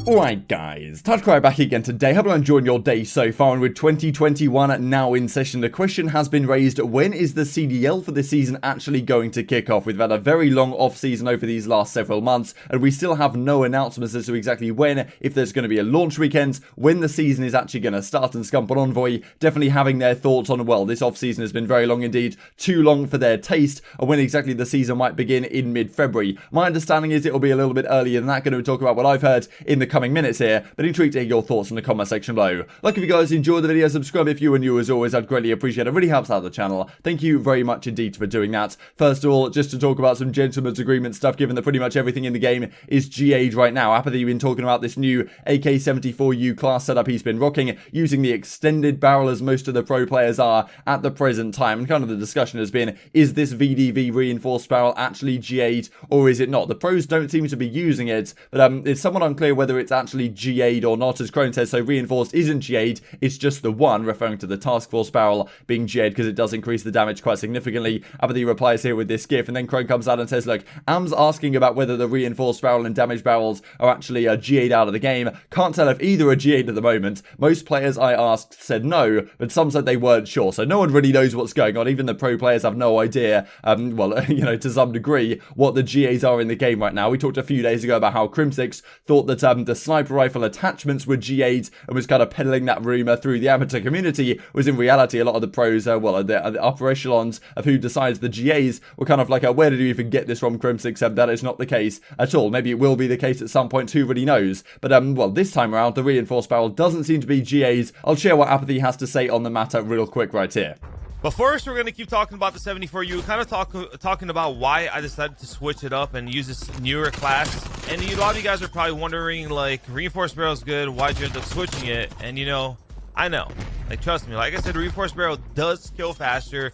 Alright guys, TacticalRab back again today. Hope you're enjoying your day so far, and with 2021 now in session, the question has been raised, when is the CDL for this season actually going to kick off? We've had a very long off-season over these last several months, and we still have no announcements as to exactly when, if there's going to be a launch weekend, when the season is actually going to start. And Scump and Envoy definitely having their thoughts on, well, this off-season has been very long indeed, too long for their taste, and when exactly the season might begin in mid-February. My understanding is it will be a little bit earlier than that. Going to talk about what I've heard in the coming minutes here, but intrigued to hear your thoughts in the comment section below. Like if you guys enjoyed the video, subscribe if you are new as always, I'd greatly appreciate it. It really helps out the channel. Thank you very much indeed for doing that. First of all, just to talk about some gentleman's agreement stuff, given that pretty much everything in the game is GA'd right now. Apathy been talking about this new AK-74U class setup he's been rocking, using the extended barrel as most of the pro players are at the present time, and kind of the discussion has been, is this VDV reinforced barrel actually GA'd or is it not? The pros don't seem to be using it, but it's somewhat unclear whether it's actually GA'd or not. As Crone says, so reinforced isn't GA'd, it's just the one, referring to the task force barrel being GA'd because it does increase the damage quite significantly. Apathy replies here with this gif, and then Crone comes out and says, look, Am's asking about whether the reinforced barrel and damage barrels are actually GA'd out of the game. Can't tell if either are GA'd at the moment. Most players I asked said no, but some said they weren't sure, so no one really knows what's going on. Even the pro players have no idea, well, you know, to some degree, what the GAs are in the game right now. We talked a few days ago about how Crimsix thought that the sniper rifle attachments were GA'd and was kind of peddling that rumor through the amateur community, was in reality a lot of the pros, well, the upper echelons of who decides the GAs were kind of like, where did you even get this from, Crimsix? That is not the case at all. Maybe it will be the case at some point, who really knows? But, well, this time around, the reinforced barrel doesn't seem to be GAs. I'll share what Apathy has to say on the matter real quick right here. But first, we're going to keep talking about the 74U, kind of talking about why I decided to switch it up and use this newer class. And a lot of you guys are probably wondering, like, reinforced barrel is good, why'd you end up switching it? And, you know, I know. Like, trust me, like I said, reinforced barrel does kill faster.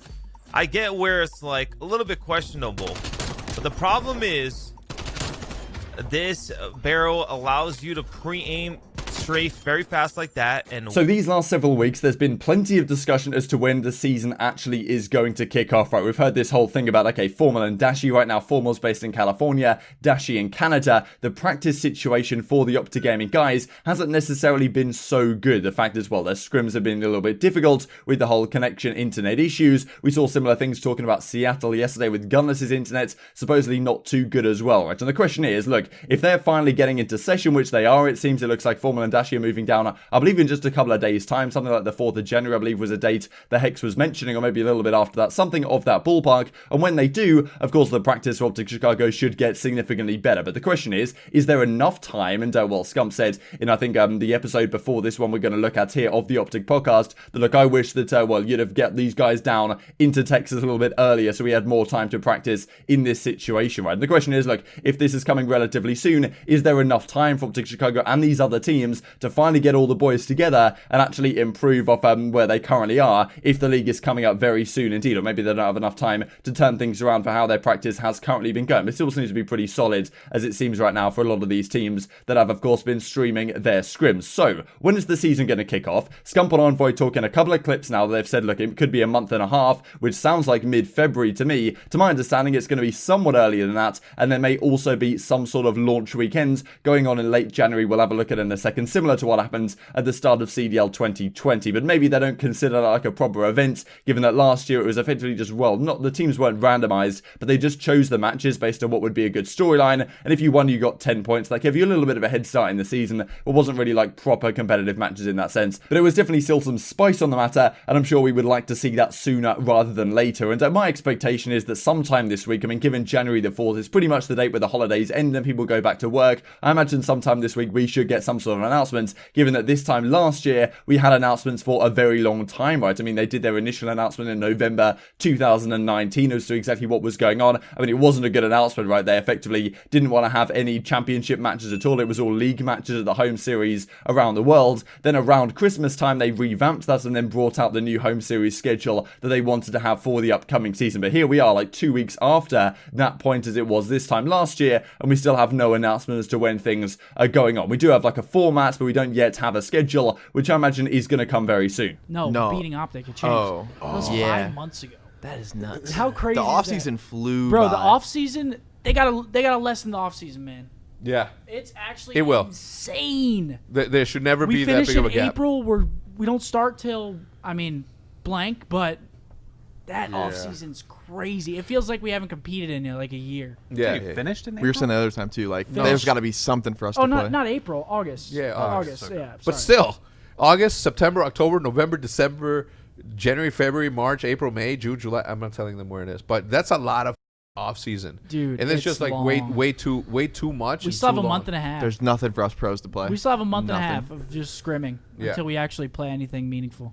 I get where it's, like, a little bit questionable. But the problem is, this barrel allows you to pre-aim strafe very fast like that. And so these last several weeks there's been plenty of discussion as to when the season actually is going to kick off, right? We've heard this whole thing about, okay, Formal and Dashy right now. Formal's based in California, Dashy in Canada. The practice situation for the OpTic gaming guys hasn't necessarily been so good. The fact is, well, their scrims have been a little bit difficult with the whole connection internet issues. We saw similar things talking about Seattle yesterday with Gunless's internet supposedly not too good as well, right? And the question is, look, if they're finally getting into session, which they are, it seems, it looks like Formal and Dashy are moving down, I believe, in just a couple of days time. Something like the 4th of January, I believe, was a date the Hex was mentioning, or maybe a little bit after that, something of that ballpark. And when they do, of course, the practice for OpTic Chicago should get significantly better. But the question is there enough time? And well, Scump said in, I think, the episode before this one we're going to look at here of the OpTic podcast, that, look, I wish that, well, you'd have get these guys down into Texas a little bit earlier so we had more time to practice in this situation, right? And the question is, look, if this is coming relatively soon, is there enough time for OpTic Chicago and these other teams to finally get all the boys together and actually improve off where they currently are, if the league is coming up very soon indeed, or maybe they don't have enough time to turn things around for how their practice has currently been going. But it still seems to be pretty solid, as it seems right now, for a lot of these teams that have, of course, been streaming their scrims. So, when is the season going to kick off? Scump and Envoy talking a couple of clips now that they've said, look, it could be a month and a half, which sounds like mid-February to me. To my understanding, it's going to be somewhat earlier than that, and there may also be some sort of launch weekends going on in late January. We'll have a look at it in a second, similar to what happened at the start of CDL 2020, but maybe they don't consider that like a proper event, given that last year it was effectively just, well, not the teams weren't randomized, but they just chose the matches based on what would be a good storyline, and if you won, you got 10 points. That gave you a little bit of a head start in the season. It wasn't really like proper competitive matches in that sense, but it was definitely still some spice on the matter, and I'm sure we would like to see that sooner rather than later. And my expectation is that sometime this week, I mean, given January the 4th is pretty much the date where the holidays end and people go back to work, I imagine sometime this week we should get some sort of announcement, given that this time last year we had announcements for a very long time, right? I mean, they did their initial announcement in November 2019 as to exactly what was going on. I mean, it wasn't a good announcement, right? They effectively didn't want to have any championship matches at all. It was all league matches at the home series around the world. Then around Christmas time, they revamped that and then brought out the new home series schedule that they wanted to have for the upcoming season. But here we are, like 2 weeks after that point as it was this time last year, and we still have no announcement as to when things are going on. We do have like a format, but we don't yet have a schedule, which I imagine is going to come very soon. No, beating OpTic, it changed. That was 5 months ago. That is nuts. How crazy the offseason flew Bro, by. the offseason, they gotta lessen the offseason, man. Yeah. It's actually It will. insane. There should never We be that finish big of in a gap. April. We don't start till, blank, but that off-season's crazy. It feels like we haven't competed in like a year. Yeah. We finished in April? We were saying the other time too. Like, Finished. there's got to be something for us Oh, to play. not April. August. Yeah, August. okay. Yeah. But sorry. still, August, September, October, November, December, January, February, March, April, May, June, July. I'm not telling them where it is, but that's a lot of off season, Dude, and it's just like way long. too much. We and still have too a long. month and a half. There's nothing for us pros to play. We still have a month and a Nothing. half of just scrimming Yeah. until we actually play anything meaningful.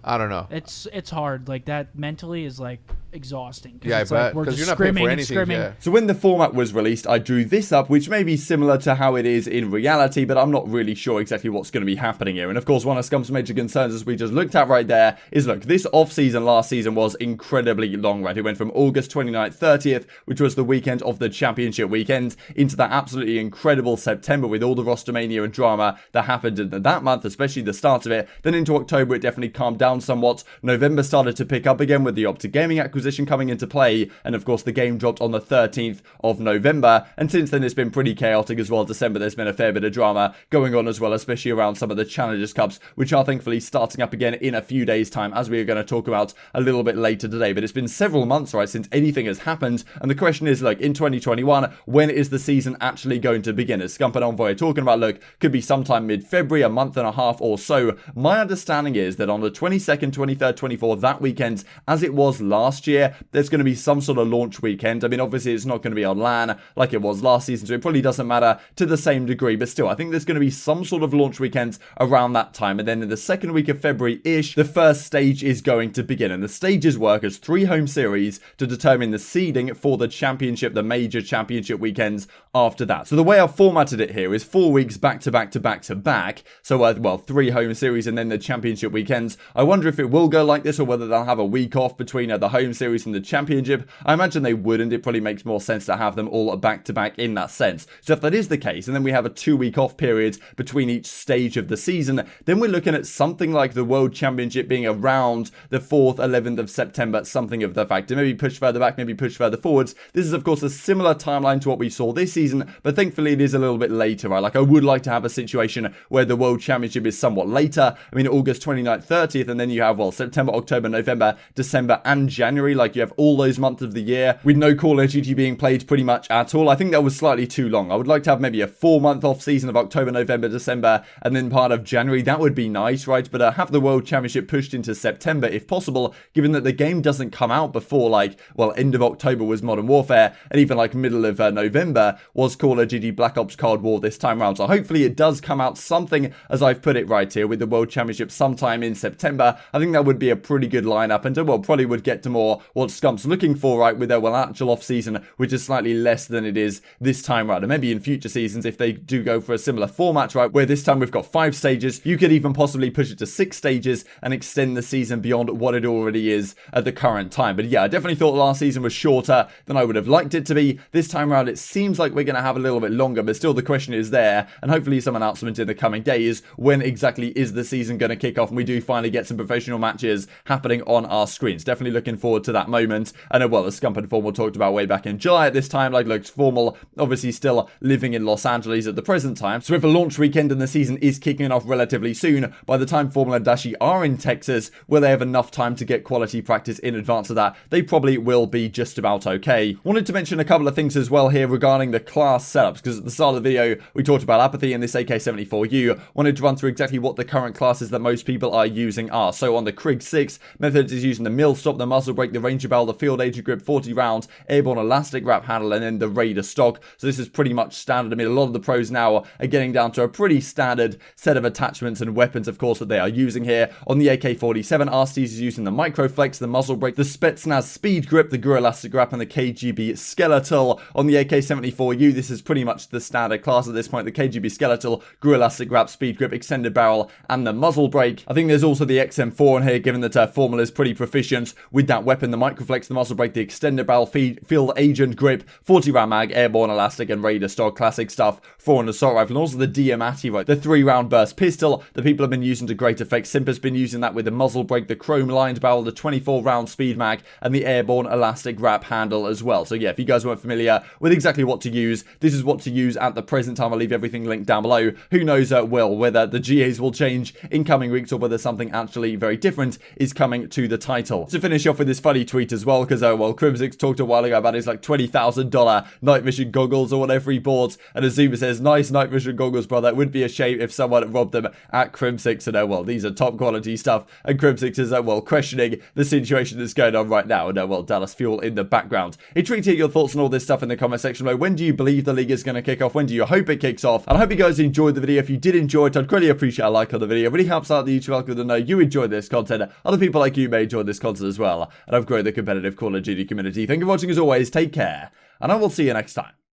I don't know. It's hard. Like that mentally is like exhausting. Yeah, I it's like bet, we're 'cause just you're not paying for scrimming and anything, scrimming. yeah. So when the format was released, I drew this up, which may be similar to how it is in reality, but I'm not really sure exactly what's going to be happening here. And of course, one of Scump's major concerns, as we just looked at right there, is look, this off-season last season was incredibly long, right? It went from August 29th, 30th, which was the weekend of the championship weekend, into that absolutely incredible September with all the roster mania and drama that happened in that month, especially the start of it. Then into October, it definitely calmed down somewhat. November started to pick up again with the OpTic Gaming acquisition coming into play, and of course the game dropped on the 13th of November, and since then it's been pretty chaotic as well. December, there's been a fair bit of drama going on as well, especially around some of the Challengers Cups, which are thankfully starting up again in a few days' time, as we are going to talk about a little bit later today. But it's been several months, right, since anything has happened, and the question is, look, in 2021, when is the season actually going to begin? As Scump and Envoy are talking about, look, could be sometime mid-February, a month and a half or so. My understanding is that on the 22nd, 23rd, 24th, that weekend, as it was last year, there's going to be some sort of launch weekend. I mean, obviously it's not going to be on LAN like it was last season, so it probably doesn't matter to the same degree, but still, I think there's going to be some sort of launch weekend around that time. And then in the second week of February-ish, the first stage is going to begin, and the stages work as 3 home series to determine the seeding for the championship, the major championship weekends after that. So the way I've formatted it here is 4 weeks back to back to back to back, so well, 3 home series and then the championship weekends. I wonder if it will go like this, or whether they'll have a week off between the home series and the championship. I imagine they wouldn't. It probably makes more sense to have them all back to back in that sense. So if that is the case, and then we have a 2-week off period between each stage of the season, then we're looking at something like the World Championship being around the 4th, 11th of September, something of the factor. Maybe push further back, maybe push further forwards. This is of course a similar timeline to what we saw this season, but thankfully it is a little bit later, right? Like I would like to have a situation where the World Championship is somewhat later. I mean, August 29th, 30th, and then you have, well, September, October, November, December, and January. Like you have all those months of the year with no Call of Duty being played pretty much at all. I think that was slightly too long. I would like to have maybe a 4-month off season of October, November, December, and then part of January. That would be nice, right? But have the World Championship pushed into September if possible, given that the game doesn't come out before, like, well, end of October was Modern Warfare, and even like middle of November was Call of Duty Black Ops Cold War this time around. So hopefully it does come out something, as I've put it right here, with the World Championship sometime in September. I think that would be a pretty good lineup, and well, probably would get to more what Scump's looking for, right, with their, well, actual off-season, which is slightly less than it is this time around. And maybe in future seasons, if they do go for a similar format, right, where this time we've got 5 stages, you could even possibly push it to 6 stages and extend the season beyond what it already is at the current time. But yeah, I definitely thought last season was shorter than I would have liked it to be. This time around, it seems like we're going to have a little bit longer, but still the question is there, and hopefully some announcement in the coming days, when exactly is the season going to kick off, and we do finally get some professional matches happening on our screens. Definitely looking forward to that moment. And well, as Scump and Formal talked about way back in July at this time, like looked Formal obviously still living in Los Angeles at the present time, so if a launch weekend and the season is kicking off relatively soon, by the time Formal and Dashy are in Texas, will they have enough time to get quality practice in advance of that? They probably will be just about okay. Wanted to mention a couple of things as well here regarding the class setups, because at the start of the video we talked about Apathy and this AK-74U. Wanted to run through exactly what the current classes that most people are using are. So on the Krig 6, Methods is using the Mill Stop, the Muzzle Brake, the Ranger Barrel, the Field Agent Grip, 40 rounds, Airborne Elastic Wrap Handle, and then the Raider Stock. So this is pretty much standard. I mean, a lot of the pros now are getting down to a pretty standard set of attachments and weapons, of course, that they are using here. On the AK-47, RCs is using the Microflex, the Muzzle Brake, the Spetsnaz Speed Grip, the Guru Elastic Wrap, and the KGB Skeletal. On the AK-74U, this is pretty much the standard class at this point. The KGB Skeletal, Guru Elastic Wrap, Speed Grip, Extended Barrel, and the Muzzle Brake. I think there's also the XM4 on here, given that Formal is pretty proficient with that weapon, the Microflex, the Muzzle Brake, the Extended Barrel, Field Agent Grip, 40 round mag, Airborne Elastic, and Raider stock classic stuff for an assault rifle, and also the Diamatti, right, the 3-round burst pistol that people have been using to great effect. Simp has been using that with the Muzzle Brake, the Chrome Lined Barrel, the 24-round speed mag, and the Airborne Elastic wrap handle as well. So yeah, if you guys weren't familiar with exactly what to use, this is what to use at the present time. I'll leave everything linked down below. Who knows whether the GAs will change in coming weeks or whether something actually very different is coming to the title. To finish off with this funny tweet as well, because well, Crimsix talked a while ago about his like $20,000 night vision goggles or whatever he bought, and Azuma says, nice night vision goggles, brother. It would be a shame if someone robbed them at Crimsix. And well, these are top quality stuff, and Crimsix is well, questioning the situation that's going on right now. And well, Dallas Fuel in the background. Intrigued to hear your thoughts on all this stuff in the comment section below. When do you believe the league is going to kick off? When do you hope it kicks off? And I hope you guys enjoyed the video. If you did enjoy it, I'd greatly appreciate a like on the video. It really helps out the YouTube algorithm to know you enjoyed this content. Other people like you may enjoy this content as well, and I've grown the competitive Call of Duty community. Thank you for watching as always. Take care, and I will see you next time.